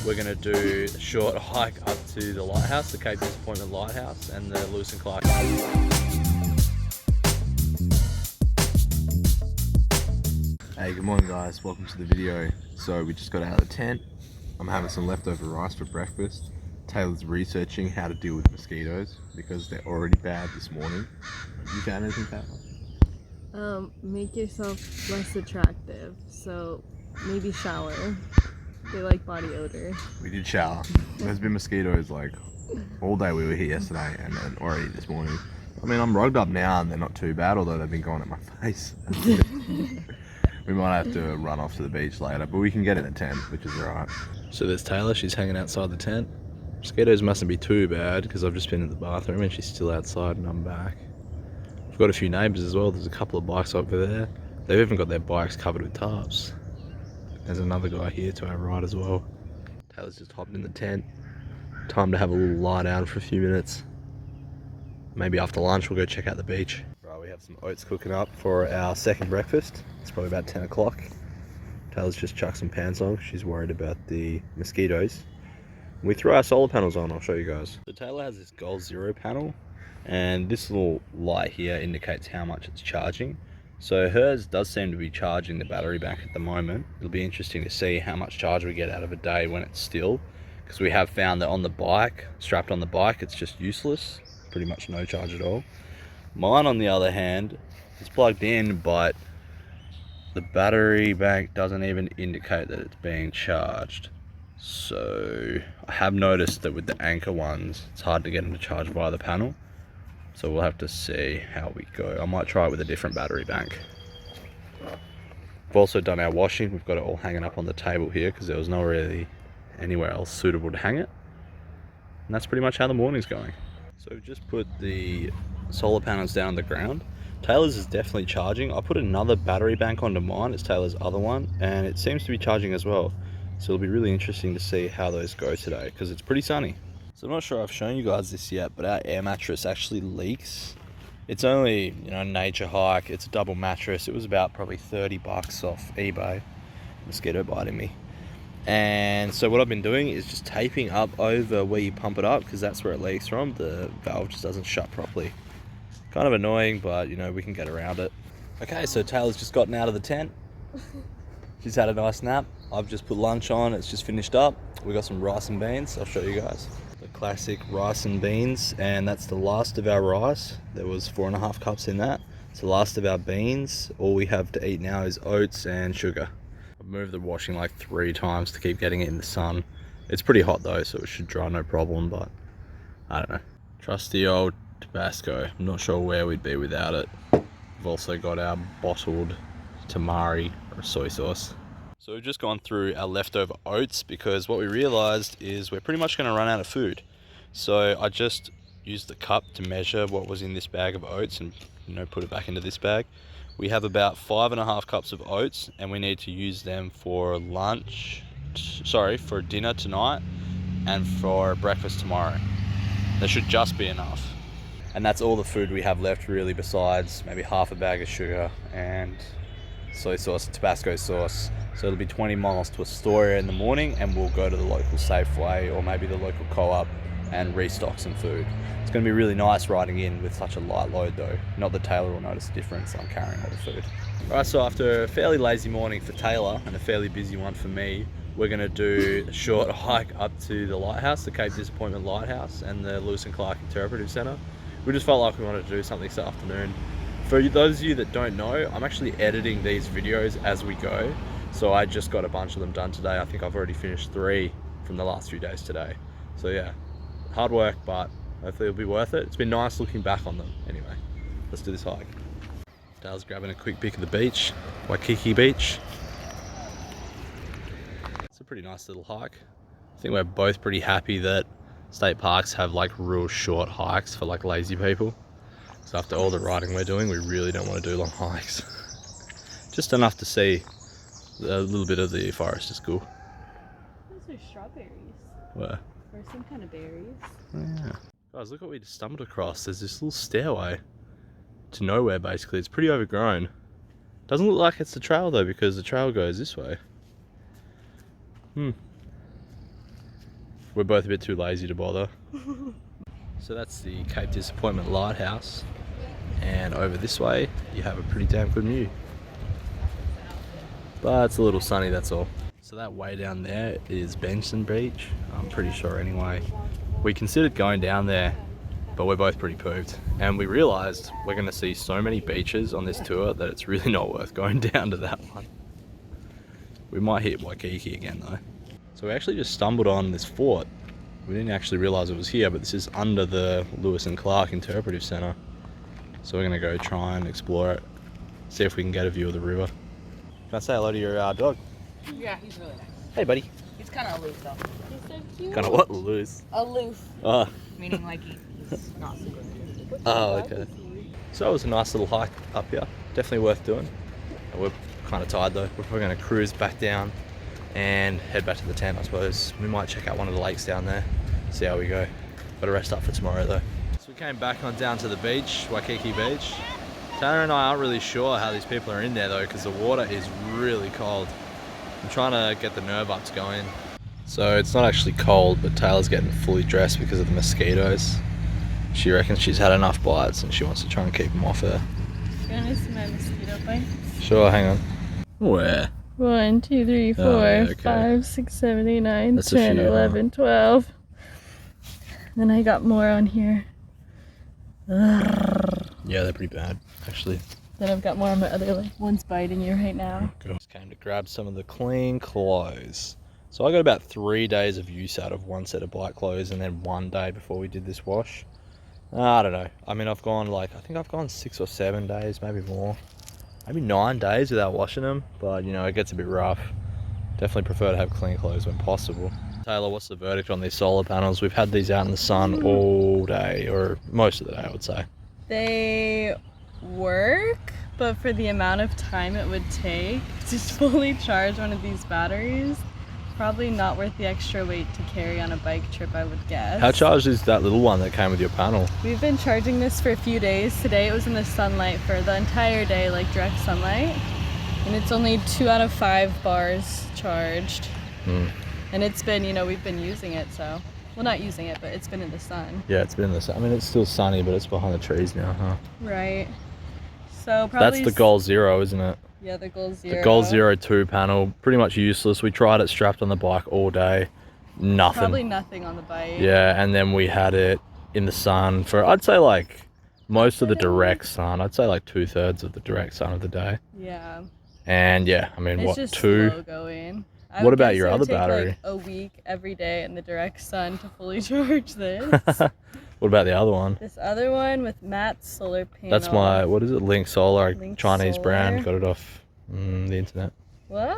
we're going to do a short hike up to the lighthouse, the Cape Disappointment Lighthouse, and the Lewis and Clark. Hey, good morning guys, welcome to the video. So we just got out of the tent. I'm having some leftover rice for breakfast. Taylor's researching how to deal with mosquitoes because they're already bad this morning. You found anything, Taylor? Make yourself less attractive, so maybe shower. They like body odor. We did shower. There's been mosquitoes like all day. We were here yesterday and then already this morning. I mean, I'm rugged up now and they're not too bad, although they've been going at my face. We might have to run off to the beach later, but we can get in the tent, which is alright. So there's Taylor, she's hanging outside the tent. Mosquitoes mustn't be too bad because I've just been in the bathroom and she's still outside and I'm back. We've got a few neighbours as well. There's a couple of bikes over there. They've even got their bikes covered with tarps. There's another guy here to our right as well. Taylor's just hopped in the tent. Time to have a little lie down for a few minutes. Maybe after lunch we'll go check out the beach. Right, we have some oats cooking up for our second breakfast. It's probably about 10 o'clock. Taylor's just chucked some pants on. She's worried about the mosquitoes. We threw our solar panels on, I'll show you guys. So Taylor has this Goal Zero panel, and this little light here indicates how much it's charging. So hers does seem to be charging the battery bank at the moment. It'll be interesting to see how much charge we get out of a day when it's still, because we have found that on the bike, strapped on the bike, it's just useless. Pretty much no charge at all. Mine, on the other hand, is plugged in, but the battery bank doesn't even indicate that it's being charged. So I have noticed that with the Anchor ones, it's hard to get them to charge via the panel. So we'll have to see how we go. I might try it with a different battery bank. We've also done our washing. We've got it all hanging up on the table here because there was not really anywhere else suitable to hang it. And that's pretty much how the morning's going. So we've just put the solar panels down on the ground. Taylor's is definitely charging. I put another battery bank onto mine. It's Taylor's other one, and it seems to be charging as well. So it'll be really interesting to see how those go today because it's pretty sunny. So I'm not sure I've shown you guys this yet, but our air mattress actually leaks. It's only, nature hike. It's a double mattress. It was about probably 30 bucks off eBay. Mosquito biting me. And so what I've been doing is just taping up over where you pump it up because that's where it leaks from. The valve just doesn't shut properly. Kind of annoying, but we can get around it. Okay, so Taylor's just gotten out of the tent. She's had a nice nap. I've just put lunch on. It's just finished up. We got some rice and beans. I'll show you guys. The classic rice and beans, and that's the last of our rice. There was 4.5 cups in that. It's the last of our beans. All we have to eat now is oats and sugar. I've moved the washing like 3 times to keep getting it in the sun. It's pretty hot though, so it should dry no problem, but I don't know. Trusty old Tabasco. I'm not sure where we'd be without it. We've also got our bottled tamari or soy sauce. So we've just gone through our leftover oats because what we realized is we're pretty much going to run out of food. So I just used the cup to measure what was in this bag of oats and put it back into this bag. We have about 5.5 cups of oats and we need to use them for for dinner tonight and for breakfast tomorrow. There should just be enough. And that's all the food we have left really, besides maybe half a bag of sugar and soy sauce and Tabasco sauce. So it'll be 20 miles to Astoria in the morning and we'll go to the local Safeway or maybe the local co-op and restock some food. It's going to be really nice riding in with such a light load though. Not that Taylor will notice a difference. I'm carrying all the food. Alright, so after a fairly lazy morning for Taylor and a fairly busy one for me, we're going to do a short hike up to the lighthouse, the Cape Disappointment Lighthouse and the Lewis and Clark Interpretive Centre. We just felt like we wanted to do something this afternoon. For those of you that don't know, I'm actually editing these videos as we go. So I just got a bunch of them done today. I think I've already finished 3 from the last few days today. So yeah, hard work, but hopefully it'll be worth it. It's been nice looking back on them. Anyway, let's do this hike. Dale's grabbing a quick pic of the beach, Waikiki Beach. It's a pretty nice little hike. I think we're both pretty happy that state parks have like real short hikes for like lazy people. So after all the riding we're doing, we really don't want to do long hikes. Just enough to see a little bit of the forest is cool. Those are strawberries. Where? Or some kind of berries. Oh, yeah. Guys, look what we just stumbled across. There's this little stairway to nowhere basically. It's pretty overgrown. Doesn't look like it's the trail though because the trail goes this way. we're both a bit too lazy to bother. So that's the Cape Disappointment Lighthouse, and over this way you have a pretty damn good view. But it's a little sunny, that's all. So that way down there is Benson Beach, I'm pretty sure anyway. We considered going down there, but we're both pretty pooped. And we realised we're going to see so many beaches on this tour that it's really not worth going down to that one. We might hit Waikiki again though. So we actually just stumbled on this fort. We didn't actually realise it was here, but this is under the Lewis and Clark Interpretive Centre. So we're going to go try and explore it, see if we can get a view of the river. Can I say hello to your dog? Yeah, he's really nice. Hey buddy. He's kind of aloof though. He's so cute. Kind of what? Loose? Aloof. Oh. Meaning like he's not super good. Oh, okay. So it was a nice little hike up here. Definitely worth doing. We're kind of tired though. We're going to cruise back down and head back to the tent, I suppose. We might check out one of the lakes down there, see how we go. Got to rest up for tomorrow though. So we came back on down to the beach, Waikiki Beach. Tanner and I aren't really sure how these people are in there though, because the water is really cold. I'm trying to get the nerve ups going. So it's not actually cold, but Taylor's getting fully dressed because of the mosquitoes. She reckons she's had enough bites and she wants to try and keep them off her. You want to see my mosquito bites? Sure, hang on. Where? 1, 2, 3, 4, Oh, yeah, okay. 5, 6, 7, 8, 9, That's a 10, few, huh? 11, 12. Then I got more on here. Yeah, they're pretty bad, actually. Then I've got more on my other leg. One's biting you right now. Just came to grab some of the clean clothes. So I got about 3 days of use out of one set of bike clothes and then 1 day before we did this wash. I don't know. I mean, I think I've gone 6 or 7 days, maybe more. Maybe 9 days without washing them, but you know, it gets a bit rough. Definitely prefer to have clean clothes when possible. Taylor, what's the verdict on these solar panels? We've had these out in the sun all day, or most of the day, I would say. They work, but for the amount of time it would take to fully charge one of these batteries, probably not worth the extra weight to carry on a bike trip, I would guess. How charged is that little one that came with your panel? We've been charging this for a few days. Today it was in the sunlight for the entire day, like direct sunlight. And it's only 2 out of 5 bars charged. And it's been, you know, we've been using it, so. Well, not using it, but it's been in the sun. Yeah, it's been in the sun. I mean, it's still sunny, but it's behind the trees now, huh? Right. So probably... That's the Goal Zero, isn't it? Yeah, the Goal Zero. The Goal Zero 2 panel, pretty much useless. We tried it strapped on the bike all day. Nothing. Probably nothing on the bike. Yeah, and then we had it in the sun for, I'd say like, most of the direct sun. I'd say like 2/3 of the direct sun of the day. Yeah. And yeah, I mean, It's what, just 2? slow going. What about your other battery? Like a week every day in the direct sun to fully charge this. What about the other one? This other one with Matt's solar panel. That's my, what is it? Link Solar, Link Chinese Solar. brand. Got it off the internet. What?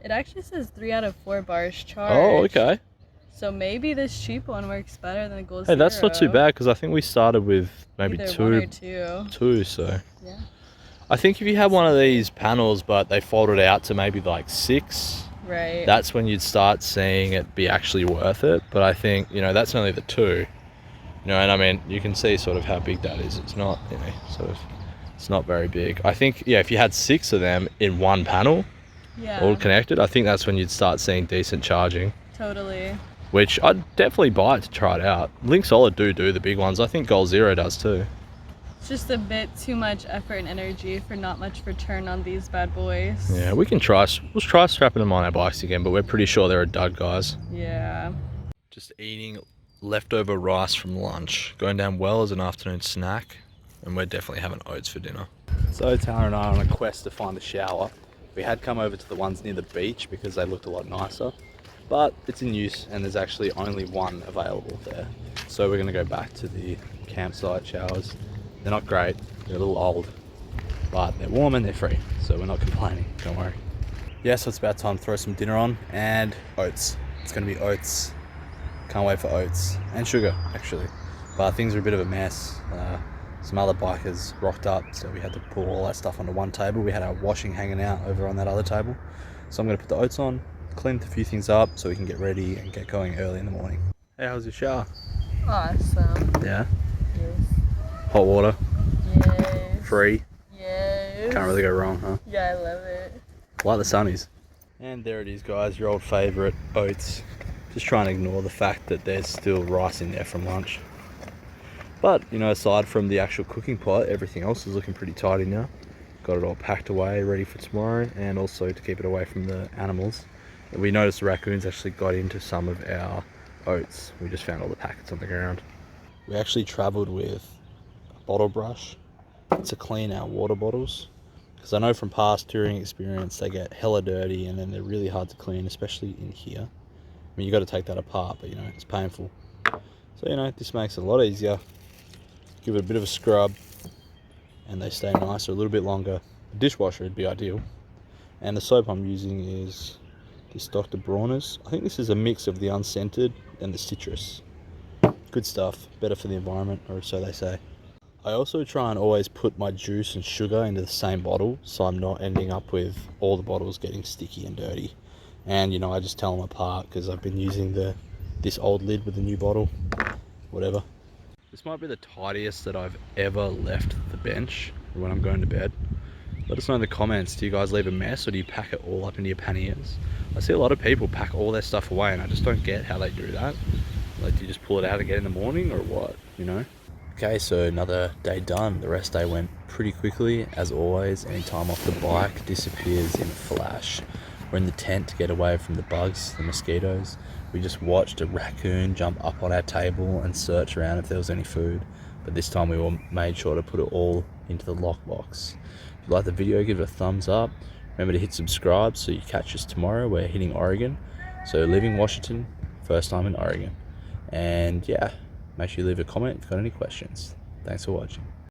It actually says 3 out of 4 bars charged. Oh, okay. So maybe this cheap one works better than the Goal Hey, that's not too Zero. bad because I think we started with maybe Either 2. 1 or 2. 2, so. Yeah. I think if you had one of these panels, but they folded out to maybe like 6, Right. that's when you'd start seeing it be actually worth it. But I think, you know, that's only the 2. You know, and I mean, you can see sort of how big that is. It's not, you know, sort of, it's not very big. I think, yeah, if you had 6 of them in one panel, Yeah. all connected, I think that's when you'd start seeing decent charging. Totally. Which I'd definitely buy it to try it out. Link Solar do the big ones. I think Goal Zero does too. It's just a bit too much effort and energy for not much return on these bad boys. Yeah, we'll try strapping them on our bikes again, but we're pretty sure they're a dud, guys. Yeah. Just eating leftover rice from lunch. Going down well as an afternoon snack, and we're definitely having oats for dinner. So Tara and I are on a quest to find a shower. We had come over to the ones near the beach because they looked a lot nicer, but it's in use and there's actually only one available there. So we're gonna go back to the campsite showers. They're not great, they're a little old, but they're warm and they're free, so we're not complaining, don't worry. Yeah, so it's about time to throw some dinner on, and oats. It's gonna be oats. Can't wait for oats, and sugar, actually. But things are a bit of a mess. Some other bikers rocked up, so we had to pull all that stuff onto one table. We had our washing hanging out over on that other table. So I'm gonna put the oats on, clean a few things up so we can get ready and get going early in the morning. Hey, how's your shower? Awesome. Yeah? Yes. Hot water, Yes. free. Yes. Can't really go wrong, huh? Yeah, I love it. Like the sunnies. And there it is, guys, your old favourite oats. Just trying to ignore the fact that there's still rice in there from lunch. But, you know, aside from the actual cooking pot, everything else is looking pretty tidy now. Got it all packed away, ready for tomorrow, and also to keep it away from the animals. We noticed the raccoons actually got into some of our oats. We just found all the packets on the ground. We actually travelled with a bottle brush to clean our water bottles, because I know from past touring experience they get hella dirty and then they're really hard to clean, especially in here. I mean, you got to take that apart, but you know, it's painful. So, you know, this makes it a lot easier. Give it a bit of a scrub and they stay nicer a little bit longer. A dishwasher would be ideal. And the soap I'm using is this Dr. Brawner's. I think this is a mix of the unscented and the citrus. Good stuff, better for the environment, or so they say. I also try and always put my juice and sugar into the same bottle, so I'm not ending up with all the bottles getting sticky and dirty. And you know, I just tell them apart because I've been using this old lid with the new bottle. Whatever. This might be the tidiest that I've ever left the bench when I'm going to bed. Let us know in the comments, do you guys leave a mess or do you pack it all up into your panniers? I see a lot of people pack all their stuff away and I just don't get how they do that. Like, do you just pull it out again in the morning or what, you know? Okay, so another day done. The rest day went pretty quickly. As always, any time off the bike disappears in a flash. We're in the tent to get away from the bugs, the mosquitoes. We just watched a raccoon jump up on our table and search around if there was any food. But this time we all made sure to put it all into the lockbox. If you like the video, give it a thumbs up. Remember to hit subscribe so you catch us tomorrow. We're hitting Oregon. So leaving Washington, first time in Oregon. And yeah, make sure you leave a comment if you've got any questions. Thanks for watching.